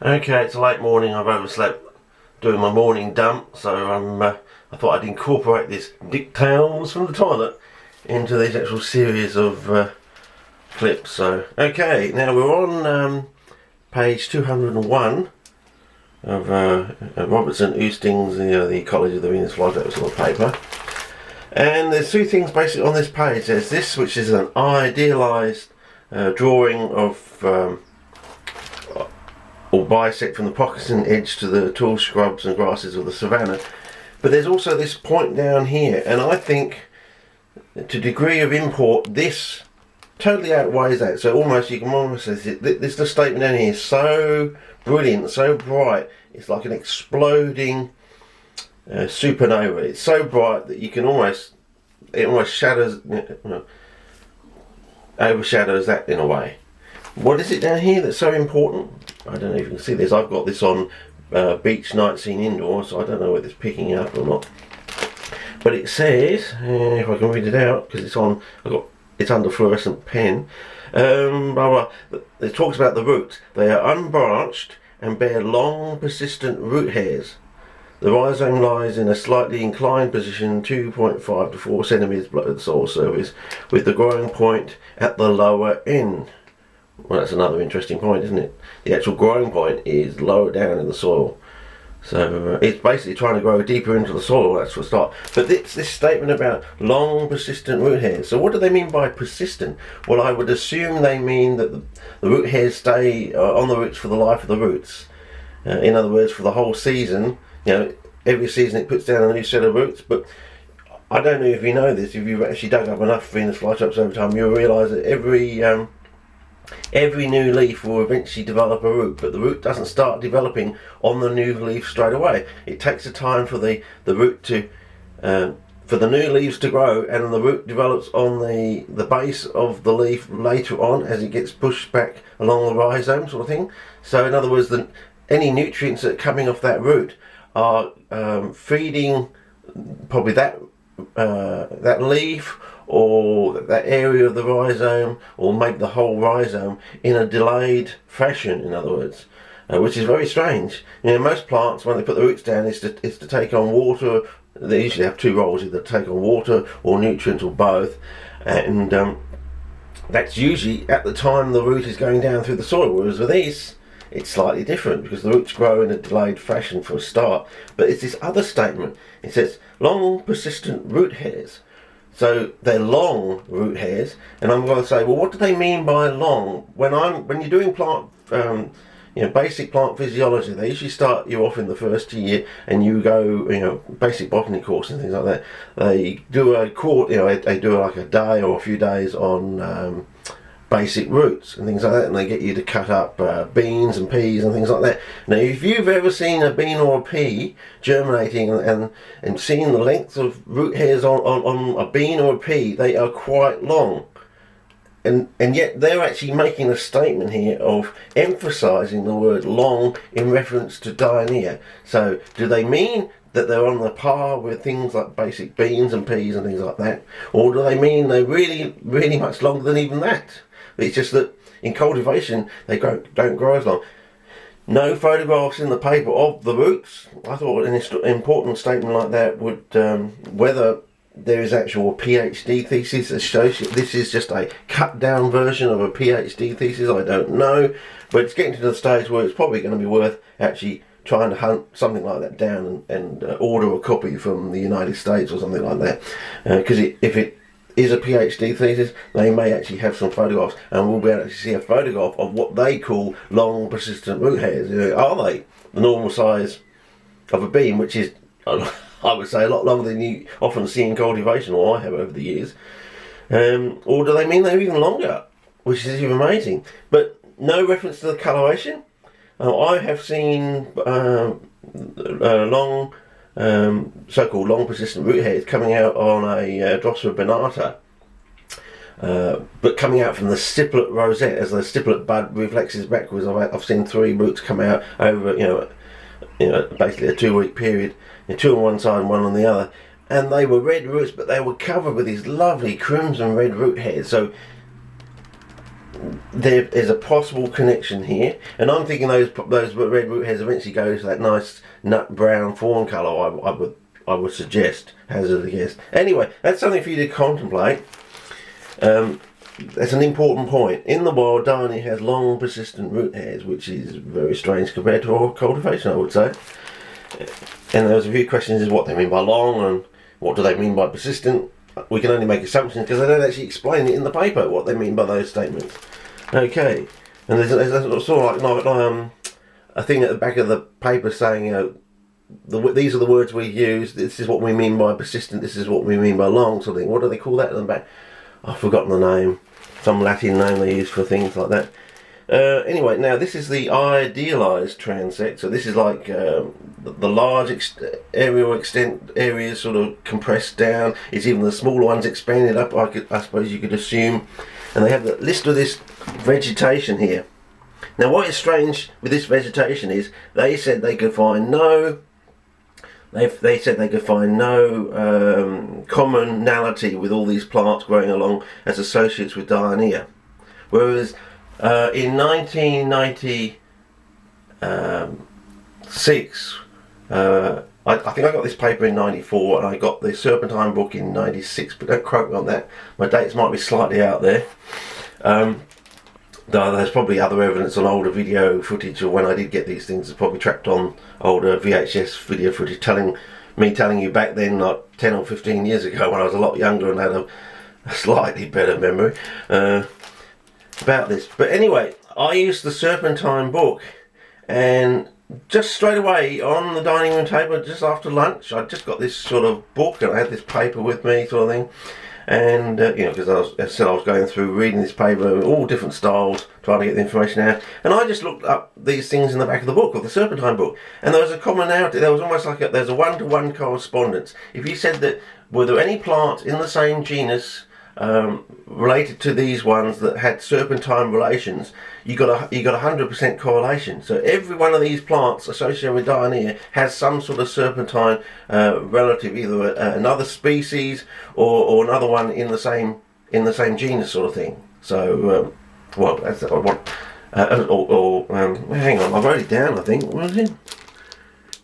Okay, it's a late morning. I've overslept doing my morning dump, so I thought I'd incorporate this Dick-Tales from the toilet into this actual series of clips. So, okay, now we're on page 201 of Robertson Oosting's The Ecology of the Venus Flytrap sort of paper. And there's two things basically on this page. There's this, which is an idealised drawing of or bisect from the Pockeson edge to the tall shrubs and grasses of the savannah. But there's also this point down here, and I think to degree of import this totally outweighs that. So almost, you can almost say this the statement down here is so brilliant, so bright, it's like an exploding supernova. It's so bright that you can it almost shadows, overshadows that in a way. What is it down here that's so important? I don't know if you can see this. I've got this on Beach Night Scene Indoor, so I don't know whether it's picking up or not. But it says, if I can read it out, because it's under fluorescent pen. Blah, blah. It talks about the roots. They are unbranched and bear long, persistent root hairs. The rhizome lies in a slightly inclined position, 2.5 to 4 centimeters below the soil surface, with the growing point at the lower end. Well, that's another interesting point, isn't it? The actual growing point is lower down in the soil. So it's basically trying to grow deeper into the soil, that's for a start. But it's this statement about long, persistent root hairs. So what do they mean by persistent? Well, I would assume they mean that the root hairs stay on the roots for the life of the roots. In other words, for the whole season. Every season it puts down a new set of roots. But I don't know if you know this, if you've actually dug up enough Venus flytraps over time, you'll realise that every new leaf will eventually develop a root, but the root doesn't start developing on the new leaf straight away. It takes a time for the root to, for the new leaves to grow, and the root develops on the base of the leaf later on as it gets pushed back along the rhizome sort of thing. So in other words, any nutrients that are coming off that root are feeding probably that leaf or that area of the rhizome, or maybe the whole rhizome, in a delayed fashion, in other words, which is very strange. Most plants, when they put the roots down, is to take on water. They usually have two roles, either take on water or nutrients or both, and that's usually at the time the root is going down through the soil, whereas with these it's slightly different because the roots grow in a delayed fashion for a start. But it's this other statement. It says long persistent root hairs. So they're long root hairs, and I'm going to say, well, what do they mean by long? When you're doing plant, basic plant physiology, they usually start you off in the first year, and you go, basic botany course and things like that. They do a course, they do like a day or a few days on basic roots and things like that, and they get you to cut up beans and peas and things like that. Now, if you've ever seen a bean or a pea germinating and seen the length of root hairs on a bean or a pea, they are quite long. And yet they're actually making a statement here of emphasising the word long in reference to Dionaea. So do they mean that they're on the par with things like basic beans and peas and things like that? Or do they mean they're really, really much longer than even that? It's just that in cultivation they don't grow as long. No photographs in the paper of the roots. I thought an important statement like that would, whether there is actual PhD thesis that shows this is just a cut down version of a PhD thesis, I don't know. But it's getting to the stage where it's probably going to be worth actually trying to hunt something like that down and order a copy from the United States or something like that. Because if it is a PhD thesis, they may actually have some photographs, and we'll be able to see a photograph of what they call long persistent root hairs. Are they the normal size of a bean, which is, I would say, a lot longer than you often see in cultivation, or I have over the years? Or do they mean they're even longer, which is even amazing? But no reference to the coloration. I have seen long so-called long persistent root hairs coming out on a Drosera binata, but coming out from the stipulate rosette as the stipulate bud reflexes backwards. I've seen 3 roots come out over basically a 2-week period, 2 on one side and 1 on the other, and they were red roots, but they were covered with these lovely crimson red root hairs. So there is a possible connection here, and I'm thinking those red root hairs eventually go to that nice nut brown fawn colour. I would suggest, hazard a guess. Anyway, that's something for you to contemplate. That's an important point. In the wild, Dione has long, persistent root hairs, which is very strange compared to our cultivation, I would say. And there was a few questions as what they mean by long and what do they mean by persistent. We can only make assumptions because they don't actually explain it in the paper what they mean by those statements. Okay, and there's sort of like a thing at the back of the paper saying, these are the words we use. This is what we mean by persistent. This is what we mean by long. Sort of thing. What do they call that at the back? I've forgotten the name. Some Latin name they use for things like that. Anyway, now this is the idealized transect. So this is like the large areas sort of compressed down. It's even the smaller ones expanded up. I suppose you could assume. And they have the list of this vegetation here. Now, what is strange with this vegetation is they said they could find no. They said they could find no commonality with all these plants growing along as associates with Dione. Whereas in 1996, I think I got this paper in 94 and I got the Serpentine book in 96, but don't quote me on that. My dates might be slightly out there. Though there's probably other evidence on older video footage of when I did get these things. It's probably tracked on older VHS video footage telling you back then, like 10 or 15 years ago when I was a lot younger and had a slightly better memory about this. But anyway, I used the Serpentine book, and just straight away on the dining room table just after lunch, I just got this sort of book and I had this paper with me sort of thing. And because I was going through reading this paper, all different styles, trying to get the information out, and I just looked up these things in the back of the book, of the Serpentine book, and there was a commonality. There was almost like there's a one-to-one correspondence. If you said that were there any plants in the same genus related to these ones that had serpentine relations, you got 100% correlation. So every one of these plants associated with Dione has some sort of serpentine relative, either another species or another one in the same genus, sort of thing. So well, that's what. Hang on, I wrote it down. I think, what was it?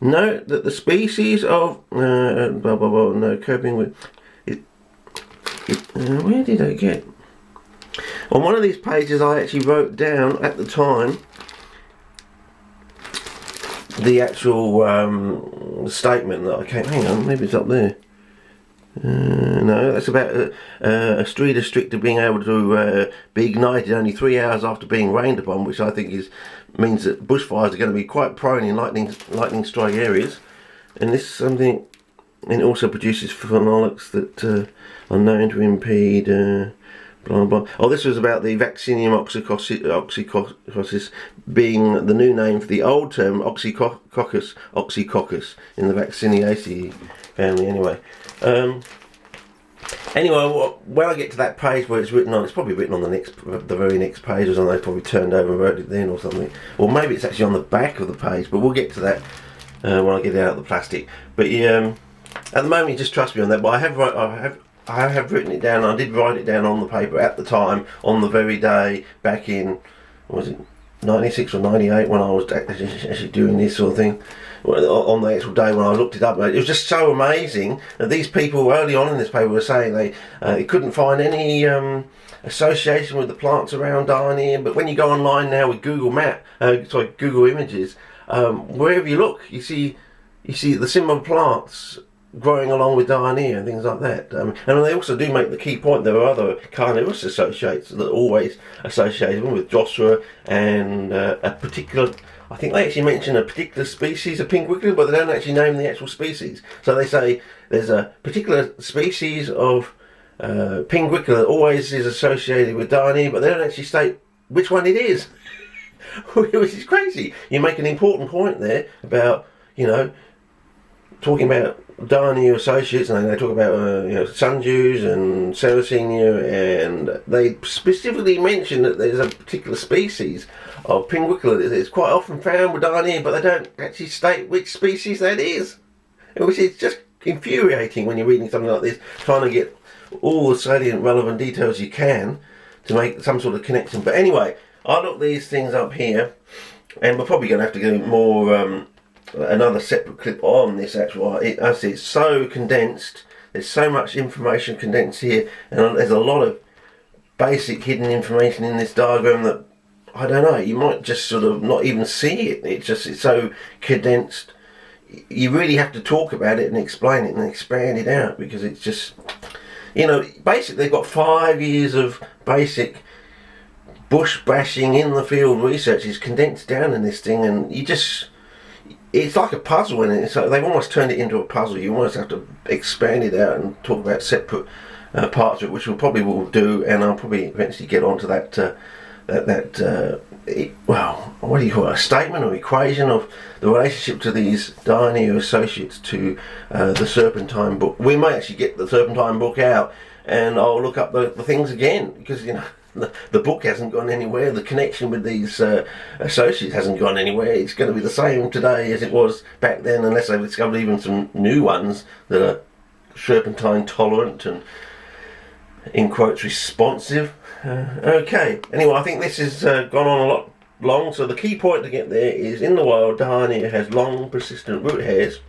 Note that the species of coping with. Where did I get? On one of these pages I actually wrote down at the time the actual statement that I came. Hang on, maybe it's up there. No, that's about a street restrictor being able to be ignited only 3 hours after being rained upon, which I think means that bushfires are going to be quite prone in lightning strike areas. And this is something, and it also produces phenolics that are known to impede blah blah. Oh, this was about the Vaccinium oxycoccus being the new name for the old term oxycoccus in the Vacciniaceae family. Anyway, when I get to that page where it's written on, it's probably written on the very next page, or something. They probably turned over and wrote it then, or something. Or maybe it's actually on the back of the page. But we'll get to that when I get it out of the plastic. But at the moment, you just trust me on that. But I have written it down. I did write it down on the paper at the time, on the very day back in, was it 96 or 98, when I was actually doing this sort of thing. On the actual day when I looked it up, it was just so amazing that these people early on in this paper were saying they couldn't find any association with the plants around Dione. But when you go online now with Google Google Images, wherever you look, you see the similar plants growing along with Dione and things like that. And they also do make the key point, there are other carnivorous associates that are always associated with Joshua and a particular, I think they actually mention a particular species of pinguicula, but they don't actually name the actual species. So they say there's a particular species of pinguicula that always is associated with Dione, but they don't actually state which one it is. Which is crazy. You make an important point there about, talking about Dione associates, and they talk about sundews and Sarracenia, and they specifically mention that there's a particular species of pinguicula that is quite often found with Dione, but they don't actually state which species that is, which is just infuriating when you're reading something like this, trying to get all the salient relevant details you can make some sort of connection. But anyway, I looked these things up here, and we're probably going to have to go more another separate clip on this actual. It's so condensed. There's so much information condensed here, and there's a lot of basic hidden information in this diagram that, I don't know, you might just sort of not even see it. It's so condensed. You really have to talk about it and explain it and expand it out, because it's just, you know, basically they've got 5 years of basic bush bashing in the field research is condensed down in this thing, and you just, it's like a puzzle, and it's like they've almost turned it into a puzzle. You almost have to expand it out and talk about separate parts of it, which we probably will do, and I'll probably eventually get onto that well, what do you call it, a statement or equation of the relationship to these Dioneer associates to the Serpentine book. We may actually get the Serpentine book out, and I'll look up the things again, because, you know, the book hasn't gone anywhere. The connection with these associates hasn't gone anywhere. It's going to be the same today as it was back then, unless they've discovered even some new ones that are Serpentine tolerant and, in quotes, responsive. Okay, anyway, I think this has gone on a lot long, so the key point to get there is, in the wild, Dioneer has long, persistent root hairs,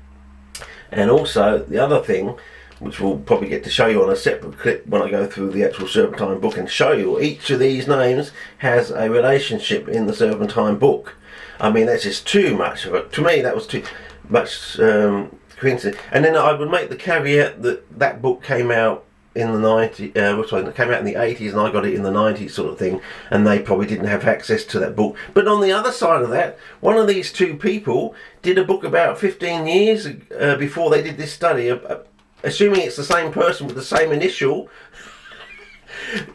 and also the other thing, which we'll probably get to show you on a separate clip when I go through the actual Serpentine book and show you, each of these names has a relationship in the Serpentine book. I mean, that's just too much of it. To me, that was too much coincidence. And then I would make the caveat that that book came out in the 90s, it came out in the 80s, and I got it in the 90s sort of thing, and they probably didn't have access to that book. But on the other side of that, one of these two people did a book about 15 years before they did this study, assuming it's the same person with the same initial,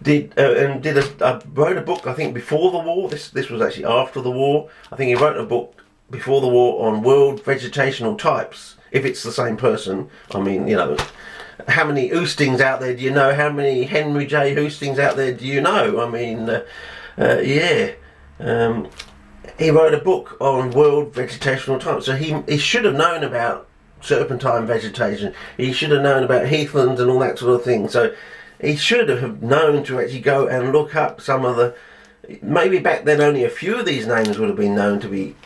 wrote a book, I think, before the war. This was actually after the war. I think he wrote a book before the war on world vegetational types. If it's the same person, I mean, you know, how many Oostings out there do you know? How many Henry J. Oostings out there do you know? I mean, he wrote a book on world vegetational types, so he should have known about serpentine vegetation. He should have known about heathlands and all that sort of thing. So he should have known to actually go and look up some of the, maybe back then only a few of these names would have been known to be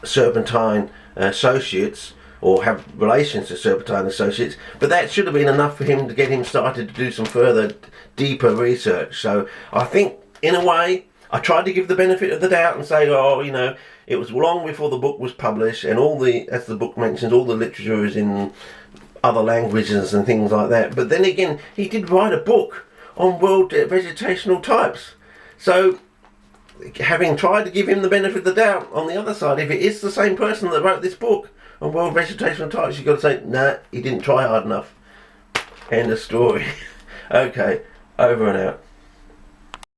serpentine associates, or have relations to serpentine associates, but that should have been enough for him to get him started to do some further, deeper research. So I think, in a way, I tried to give the benefit of the doubt and say, oh, you know, it was long before the book was published, and all the, as the book mentions, all the literature is in other languages and things like that. But then again, he did write a book on world vegetational types. So, having tried to give him the benefit of the doubt, on the other side, if it is the same person that wrote this book on world vegetational types, you've got to say, nah, he didn't try hard enough. End of story. Okay, over and out.